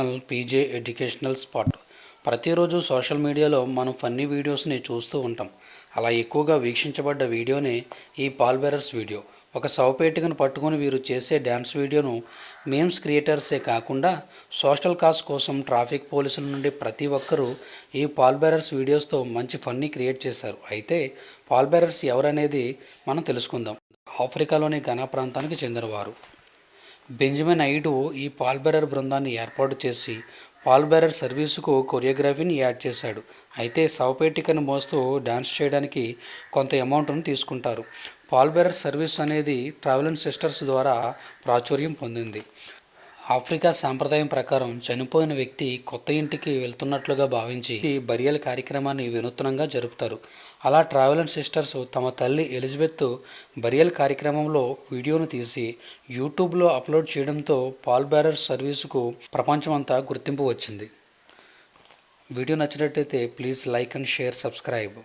Channel PJ educational spot. ప్రతిరోజు social మీడియాలో మనం ఫన్నీ వీడియోస్ని చూస్తూ ఉంటాం. అలా ఎక్కువగా వీక్షించబడ్డ వీడియోనే ఈ పాల్ బేరర్స్ వీడియో. ఒక శవపేటికను పట్టుకొని వీరు చేసే డ్యాన్స్ వీడియోను మీమ్స్ క్రియేటర్సే కాకుండా సోషల్ కాజ్ కోసం ట్రాఫిక్ పోలీసుల నుండి ప్రతి ఒక్కరూ ఈ పాల్ బేరర్స్ వీడియోస్తో మంచి ఫన్నీ క్రియేట్ చేశారు. అయితే పాల్ బేరర్స్ ఎవరనేది మనం తెలుసుకుందాం. ఆఫ్రికాలోని ఘనా ప్రాంతానికి చెందినవారు. బెంజమిన్ ఐడు ఈ పాల్ బేరర్ బృందాన్ని ఏర్పాటు చేసి పాల్ బేరర్ సర్వీసుకు కొరియోగ్రఫీని యాడ్ చేశాడు. అయితే శవపేటికను మోస్తూ డ్యాన్స్ చేయడానికి కొంత అమౌంట్ను తీసుకుంటారు. పాల్ బేరర్ సర్వీస్ అనేది ట్రావెలింగ్ సిస్టర్స్ ద్వారా ప్రాచుర్యం పొందింది. ఆఫ్రికా సాంప్రదాయం ప్రకారం చనిపోయిన వ్యక్తి కొత్త ఇంటికి వెళ్తున్నట్లుగా భావించి ఈ బరియల్ కార్యక్రమాన్ని వినూత్నంగా జరుపుతారు. అలా ట్రావెల్ సిస్టర్స్ తమ తల్లి ఎలిజబెత్ బరియల్ కార్యక్రమంలో వీడియోను తీసి యూట్యూబ్లో అప్లోడ్ చేయడంతో పాల్ బేరర్ సర్వీసుకు ప్రపంచమంతా గుర్తింపు వచ్చింది. వీడియో నచ్చినట్లయితే please like and share, subscribe.